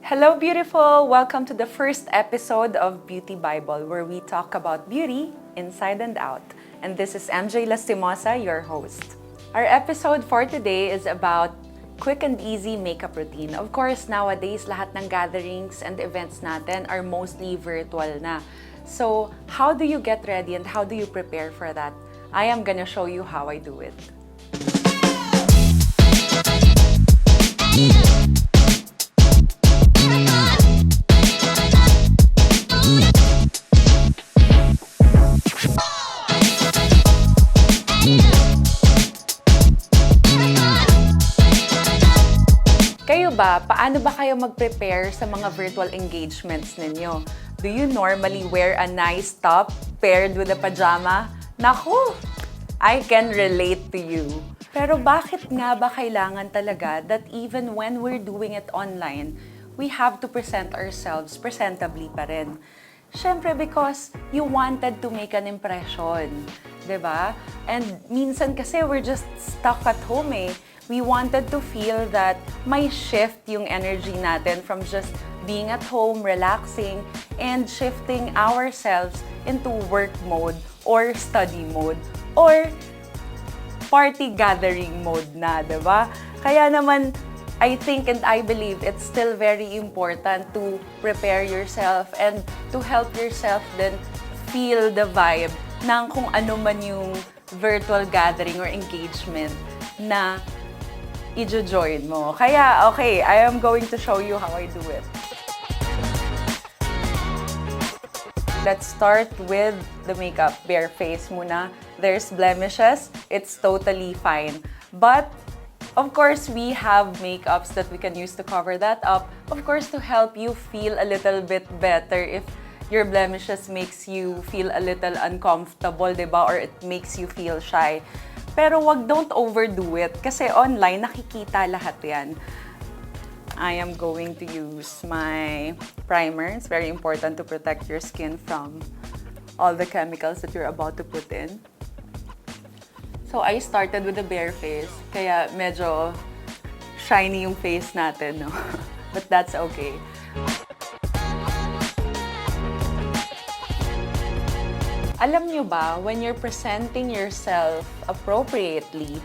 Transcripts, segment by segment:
Hello, beautiful! Welcome to the first episode of Beauty Bible, where we talk about beauty inside and out. And this is MJ Lastimosa, your host. Our episode for today is about quick and easy makeup routine. Of course, nowadays, lahat ng gatherings and events natin are mostly virtual na. So, how do you get ready and how do you prepare for that? I am gonna show you how I do it. Kayo ba, paano ba kayo mag-prepare sa mga virtual engagements ninyo? Do you normally wear a nice top paired with a pajama? Naku! I can relate to you. Pero bakit nga ba kailangan talaga that even when we're doing it online, we have to present ourselves presentably pa rin? Siyempre because you wanted to make an impression, 'di ba? And minsan kasi we're just stuck at home eh. We wanted to feel that may shift yung energy natin from just being at home, relaxing, and shifting ourselves into work mode or study mode or party gathering mode na, diba? Kaya naman, I think and I believe it's still very important to prepare yourself and to help yourself then feel the vibe ng kung ano man yung virtual gathering or engagement na i-join mo. Kaya, okay, I am going to show you how I do it. Let's start with the makeup. Bare face muna. There's blemishes. It's totally fine. But, of course, we have makeups that we can use to cover that up. Of course, to help you feel a little bit better if your blemishes makes you feel a little uncomfortable, diba? Or it makes you feel shy. Pero don't overdo it kasi online nakikita lahat yan. I am going to use my primer. It's very important to protect your skin from all the chemicals that you're about to put in. So I started with a bare face, kaya medyo shiny yung face natin, no? But that's okay. Alam nyo ba, when you're presenting yourself appropriately,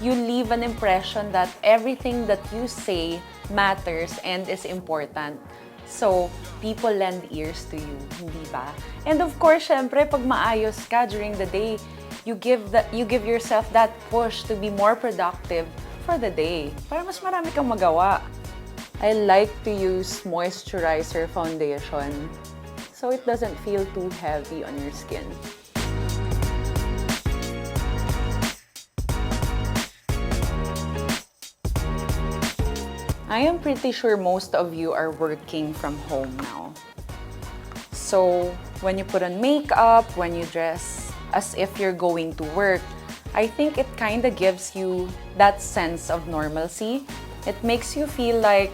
you leave an impression that everything that you say matters and is important. So, people lend ears to you, hindi ba? And of course, syempre, pag maayos ka during the day, you give yourself that push to be more productive for the day. Para mas marami kang magawa. I like to use moisturizer foundation so it doesn't feel too heavy on your skin. I am pretty sure most of you are working from home now. So, when you put on makeup, when you dress as if you're going to work, I think it kind of gives you that sense of normalcy. It makes you feel like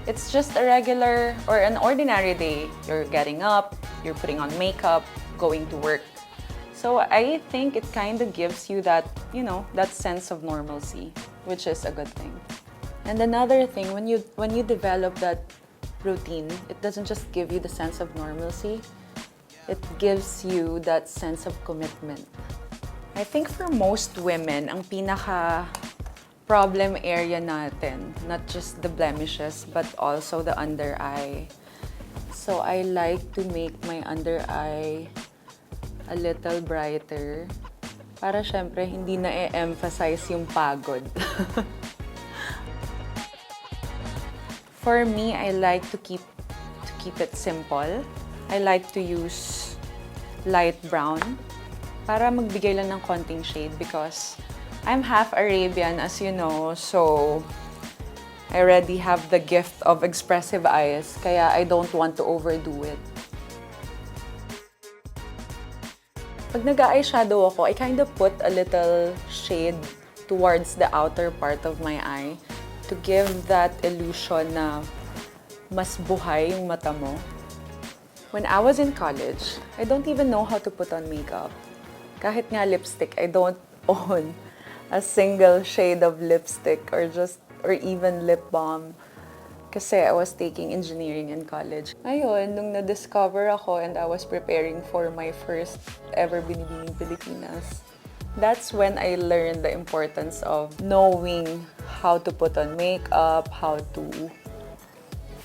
it's just a regular or an ordinary day. You're getting up, you're putting on makeup, going to work. So I think it kind of gives you that, that sense of normalcy, which is a good thing. And another thing, when you develop that routine, it doesn't just give you the sense of normalcy, it gives you that sense of commitment. I think for most women, ang pinaka problem area natin, not just the blemishes, but also the under eye. So I like to make my under eye a little brighter para syempre hindi na e-emphasize yung pagod. For me, I like to keep it simple. I like to use light brown para magbigay lang ng konting shade because I'm half Arabian, as you know, so I already have the gift of expressive eyes, kaya I don't want to overdo it. Pag nag-eyeshadow ako, I kind of put a little shade towards the outer part of my eye to give that illusion na mas buhay yung mata mo. When I was in college, I don't even know how to put on makeup. Kahit nga lipstick, I don't own a single shade of lipstick or even lip balm. Kasi I was taking engineering in college. Ayun, nung na-discover ako and I was preparing for my first ever Binibining Pilipinas, that's when I learned the importance of knowing how to put on makeup, how to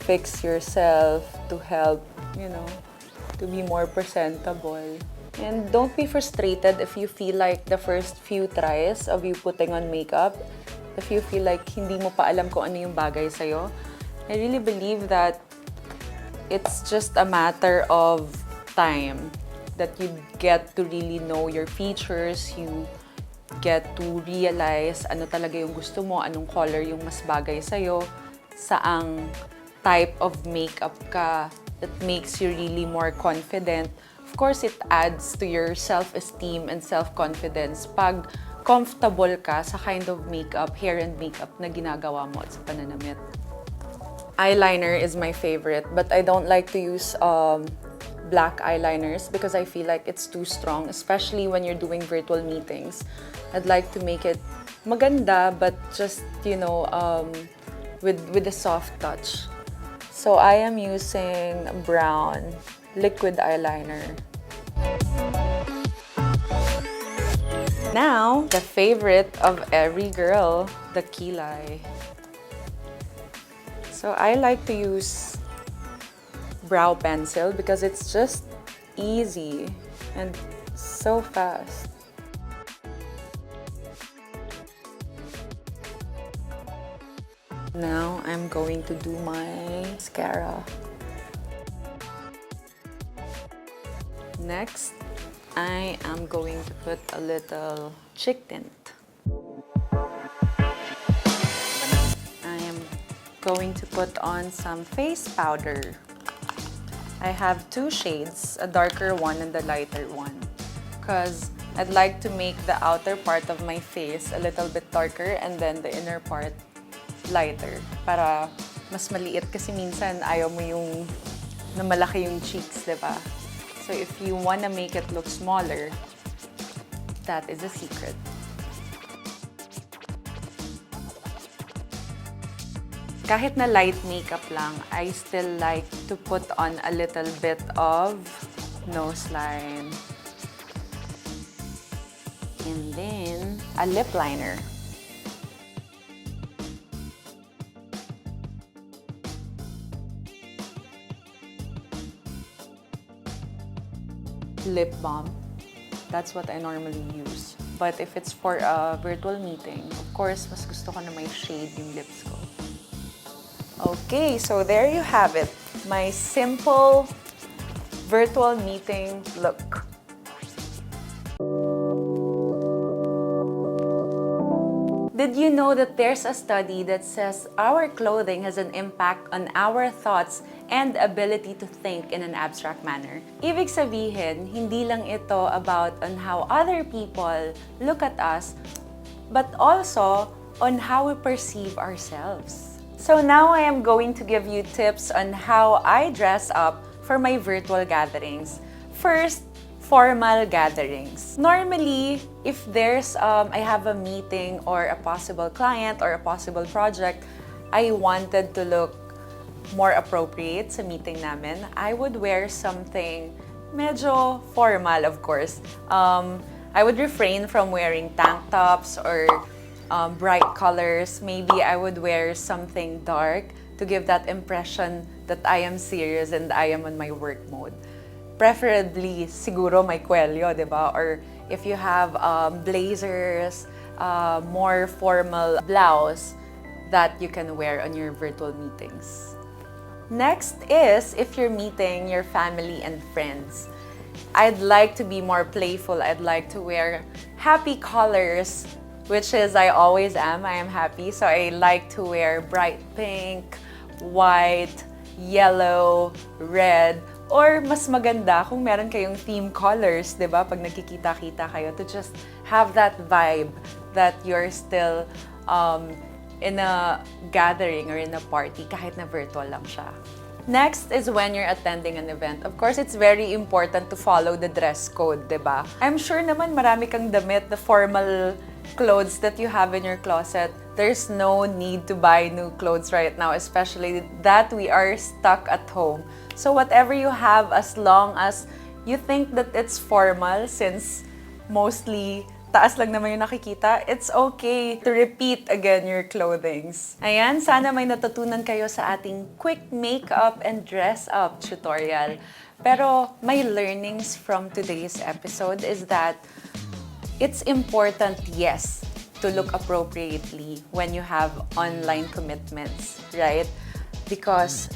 fix yourself to help, to be more presentable. And don't be frustrated if you feel like the first few tries of you putting on makeup, if you feel like hindi mo pa alam kung ano yung bagay sa'yo. I really believe that it's just a matter of time that you get to really know your features, you get to realize ano talaga yung gusto mo, anong color yung mas bagay sa'yo, saang type of makeup ka that makes you really more confident. Of course, it adds to your self-esteem and self-confidence pag comfortable ka sa kind of makeup, hair and makeup na ginagawa mo at sa pananamit. Eyeliner is my favorite, but I don't like to use black eyeliners because I feel like it's too strong, especially when you're doing virtual meetings. I'd like to make it maganda, but just, with a soft touch. So I am using brown liquid eyeliner. Now, the favorite of every girl, the kilay. So I like to use brow pencil because it's just easy and so fast. Now I'm going to do my mascara. Next, I am going to put a little cheek tint. Going to put on some face powder. I have two shades, a darker one and a lighter one, because I'd like to make the outer part of my face a little bit darker and then the inner part lighter para mas maliit kasi minsan ayaw mo yung na malaki yung cheeks, diba? So if you wanna make it look smaller, that is a secret. Kahit na light makeup lang, I still like to put on a little bit of nose line. And then, a lip liner. Lip balm. That's what I normally use. But if it's for a virtual meeting, of course, mas gusto ko na may shade yung lips ko. Okay, so there you have it. My simple virtual meeting look. Did you know that there's a study that says our clothing has an impact on our thoughts and ability to think in an abstract manner? Ibig sabihin, hindi lang ito about on how other people look at us, but also on how we perceive ourselves. So now I am going to give you tips on how I dress up for my virtual gatherings. First, formal gatherings. Normally, if I have a meeting or a possible client or a possible project, I wanted to look more appropriate sa meeting namin, I would wear something medyo formal, of course. I would refrain from wearing tank tops or bright colors. Maybe I would wear something dark to give that impression that I am serious and I am on my work mode. Preferably, siguro may cuello, diba? Or if you have blazers, more formal blouse that you can wear on your virtual meetings. Next is if you're meeting your family and friends. I'd like to be more playful. I'd like to wear happy colors, which is I always am. I am happy. So I like to wear bright pink, white, yellow, red, or mas maganda kung meron kayong theme colors, di ba? Pag nagkikita-kita kayo, to just have that vibe that you're still in a gathering or in a party, kahit na virtual lang siya. Next is when you're attending an event. Of course, it's very important to follow the dress code, di ba? I'm sure naman marami kang damit, the formal clothes that you have in your closet There's no need to buy new clothes right now, especially that we are stuck at home. So whatever you have, as long as you think that it's formal, since mostly taas lang naman yung nakikita, it's okay to repeat again your clothings. Ayan, sana may natutunan kayo sa ating quick makeup and dress up tutorial. Pero my learnings from today's episode is that it's important, yes, to look appropriately when you have online commitments, right? Because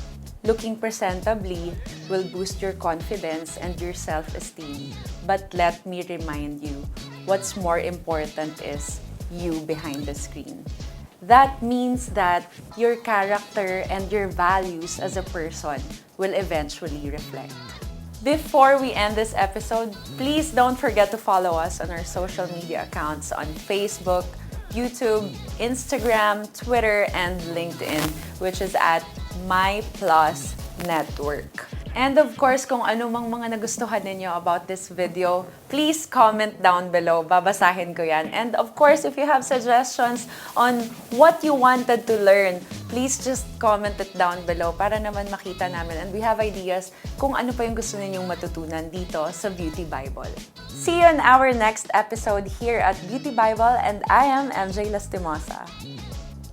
looking presentably will boost your confidence and your self-esteem. But let me remind you, what's more important is you behind the screen. That means that your character and your values as a person will eventually reflect. Before we end this episode, please don't forget to follow us on our social media accounts on Facebook, YouTube, Instagram, Twitter, and LinkedIn, which is at My Plus Network. And of course, kung ano mang mga nagustuhan ninyo about this video, please comment down below. Babasahin ko yan. And of course, if you have suggestions on what you wanted to learn, please just comment it down below para naman makita namin. And we have ideas kung ano pa yung gusto ninyong matutunan dito sa Beauty Bible. See you in our next episode here at Beauty Bible, and I am MJ Lastimosa.